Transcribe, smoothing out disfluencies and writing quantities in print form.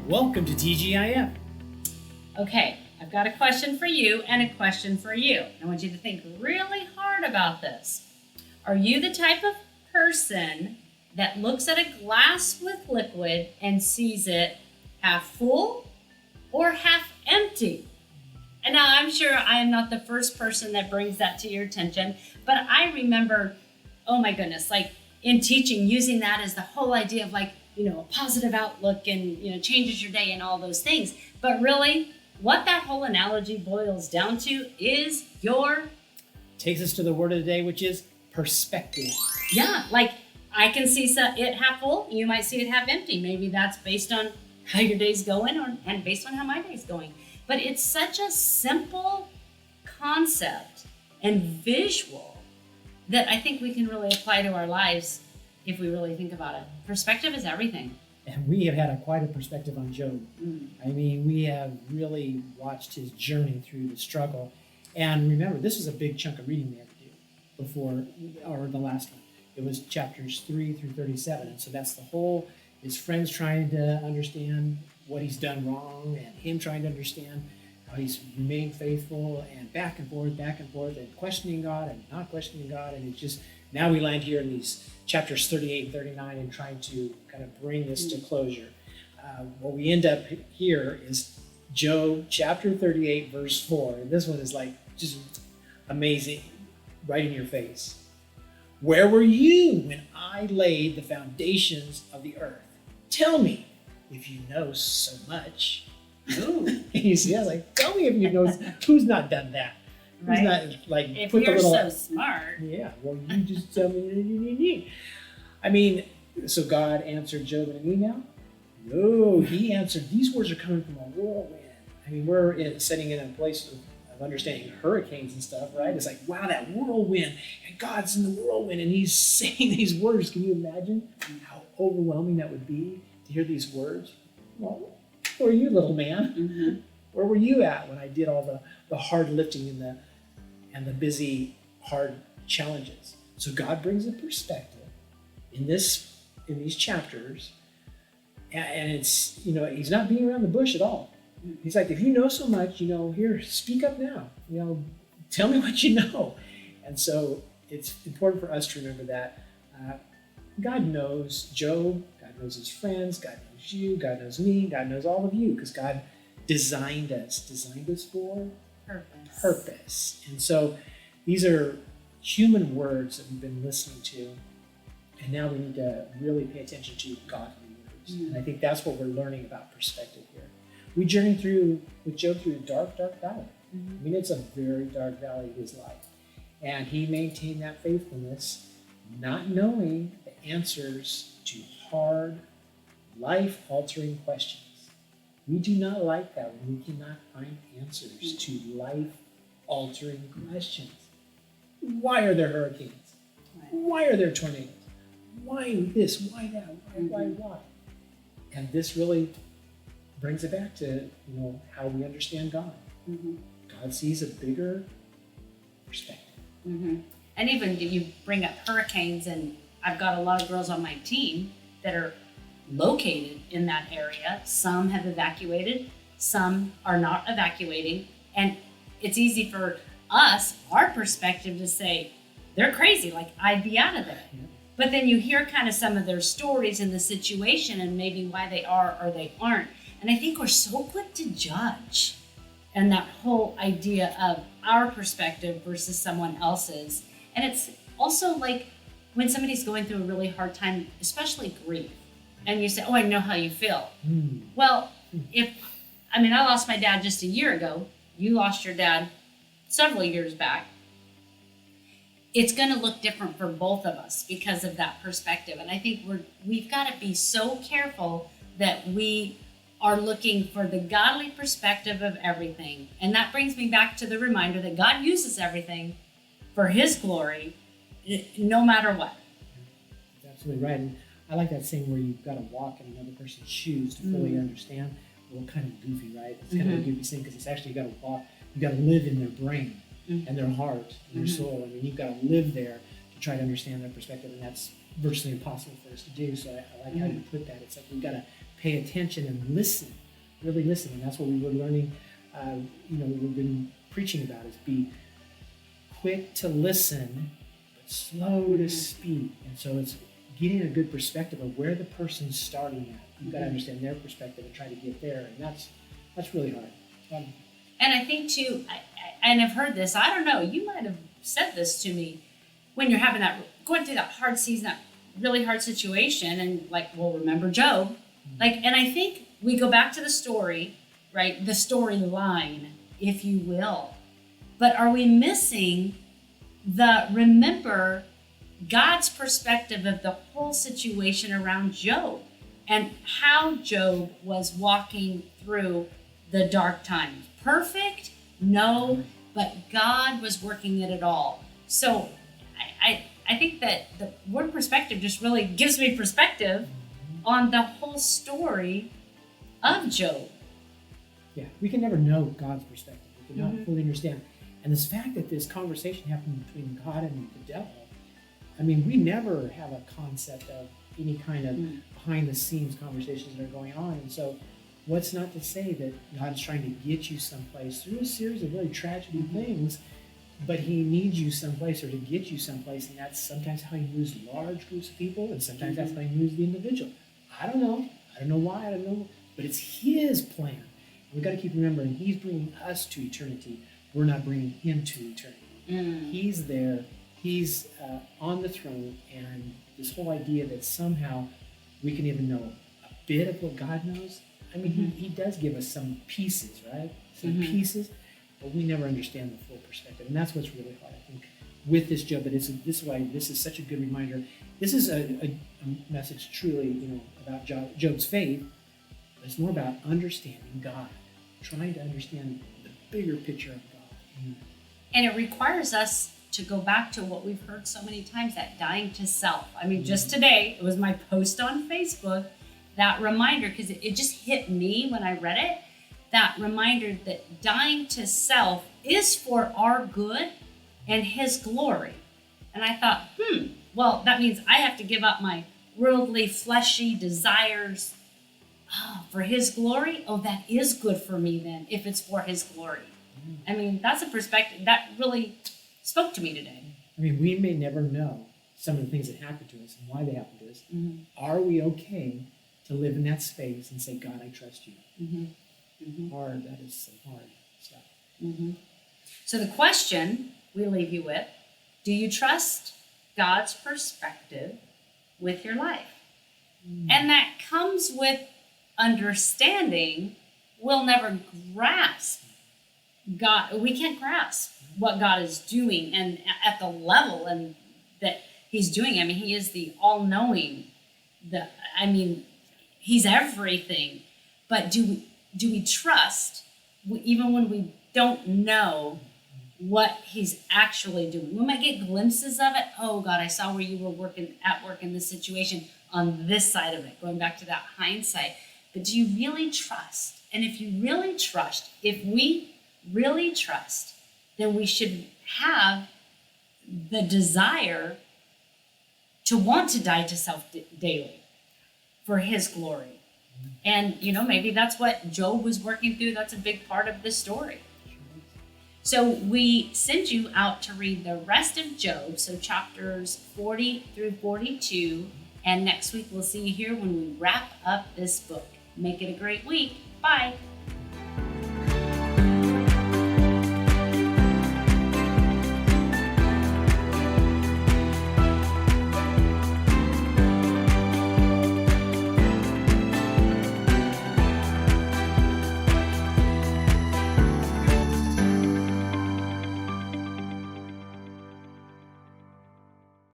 Welcome to TGIF. Okay, I've got a question for you and a question for you. I want you to think really hard about this. Are you the type of person that looks at a glass with liquid and sees it half full or half empty? And now I'm sure I am not the first person that brings that to your attention, but I remember, oh my goodness, like in teaching, using that as the whole idea of like, a positive outlook and, changes your day and all those things. But really, what that whole analogy boils down to is Takes us to the word of the day, which is perspective. Yeah, like I can see it half full, you might see it half empty. Maybe that's based on how your day's going and based on how my day's going. But it's such a simple concept and visual that I think we can really apply to our lives if we really think about it. Perspective is everything. And we have had quite a perspective on Job. I mean, we have really watched his journey through the struggle. And remember, this was a big chunk of reading we had to do before, or the last one. It was chapters 3 through 37. And so that's the whole, his friends trying to understand what he's done wrong and him trying to understand how he's remained faithful and back and forth and questioning God and not questioning God. And it's just, now we land here in these chapters 38 and 39 and trying to kind of bring this to closure. What we end up here is Job chapter 38, verse 4. And this one is like just amazing, right in your face. Where were you when I laid the foundations of the earth? Tell me if you know so much. Ooh. You see, I was like, tell me if you know, who's not done that? Right. Who's not like, if put you're the little, so smart. Yeah, well, you just tell me that you need. I mean, so God answered Job in an email? No, he answered, these words are coming from a whirlwind. I mean, we're sitting in a place of understanding hurricanes and stuff, right? It's like, wow, that whirlwind, and God's in the whirlwind, and he's saying these words. Can you imagine how overwhelming that would be to hear these words? Well, where were you, little man? Mm-hmm. Where were you at when I did all the hard lifting and the busy, hard challenges? So God brings a perspective in these chapters, and it's, he's not being around the bush at all. He's like, if you know so much, here, speak up now. Tell me what you know. And so it's important for us to remember that God knows Job, God knows his friends, God knows you, God knows me, God knows all of you, because God designed us for purpose. And so these are human words that we've been listening to, and now we need to really pay attention to godly words. And I think that's what we're learning about perspective here. We journey with Job through a dark, dark valley. I mean, it's a very dark valley of his life. And he maintained that faithfulness, not knowing the answers to hard, life-altering questions. We do not like that when we cannot find answers to life-altering questions. Why are there hurricanes? Why are there tornadoes? Why this? Why that? Why? And this really brings it back to how we understand God. God sees a bigger perspective. And even you bring up hurricanes, and I've got a lot of girls on my team that are located in that area. Some have evacuated, some are not evacuating. And it's easy for us, our perspective, to say, they're crazy, like I'd be out of there. Yeah. But then you hear kind of some of their stories and the situation and maybe why they are or they aren't. And I think we're so quick to judge. And that whole idea of our perspective versus someone else's. And it's also like when somebody's going through a really hard time, especially grief, and you say, oh, I know how you feel. Well, I lost my dad just a year ago. You lost your dad several years back. It's going to look different for both of us because of that perspective. And I think we've got to be so careful that we are looking for the godly perspective of everything. And that brings me back to the reminder that God uses everything for his glory, no matter what. That's absolutely right. And I like that saying where you've got to walk in another person's shoes to fully understand. Well, kind of goofy, right? It's kind of a goofy thing because it's actually, you got to walk, you got to live in their brain and their heart and their soul. I mean, you've got to live there to try to understand their perspective, and that's virtually impossible for us to do. So I like how you put that. It's like we've got to pay attention and listen, really listen. And that's what we were learning, we've been preaching about, is be quick to listen, but slow to speak. And so it's getting a good perspective of where the person's starting at. You've got to understand their perspective and try to get there. And that's really hard. And I think too, and I've heard this, I don't know, you might have said this to me when you're going through that hard season, that really hard situation, and remember Job. And I think we go back to the story, right? The storyline, if you will. But are we missing remember God's perspective of the whole situation around Job and how Job was walking through the dark times? Perfect? No, but God was working at it all. So I think that the word perspective just really gives me perspective on the whole story of Job. Yeah, we can never know God's perspective. We cannot fully understand. And this fact that this conversation happened between God and the devil, I mean, we never have a concept of any kind of behind the scenes conversations that are going on. And so what's not to say that God's trying to get you someplace through a series of really tragedy things, but he needs you someplace or to get you someplace. And that's sometimes how he moves large groups of people, and sometimes that's how he moves the individual. I don't know why, I don't know, but it's his plan. We've got to keep remembering he's bringing us to eternity. We're not bringing him to eternity. He's there. He's on the throne. And this whole idea that somehow we can even know a bit of what God knows. I mean, he does give us some pieces, right? Some pieces, but we never understand the full perspective. And that's what's really hard, I think, with this Job. But this is why this is such a good reminder. This is a message truly, about Job's faith. But it's more about understanding God, trying to understand the bigger picture of God. And it requires us to go back to what we've heard so many times, that dying to self. I mean, just today, it was my post on Facebook, that reminder, because it just hit me when I read it, that reminder that dying to self is for our good and his glory. And I thought, well, that means I have to give up my worldly, fleshy desires for his glory. Oh, that is good for me then, if it's for his glory. I mean, that's a perspective that really spoke to me today. I mean, we may never know some of the things that happen to us and why they happen to us. Are we okay to live in that space and say, God, I trust you? Hard, that is some hard stuff. So the question we leave you with, do you trust God's perspective with your life? And that comes with understanding. We'll never grasp God. We can't grasp what God is doing and at the level and that he's doing. I mean, he is the all-knowing. He's everything. But do we trust, even when we don't know what he's actually doing? We might get glimpses of it. Oh, God, I saw where you were at work in this situation on this side of it, going back to that hindsight. But do you really trust? And if you really trust, if we really trust, then we should have the desire to want to die to self daily for his glory. And, maybe that's what Job was working through. That's a big part of the story. So we send you out to read the rest of Job, so chapters 40 through 42. And next week we'll see you here when we wrap up this book. Make it a great week. Bye.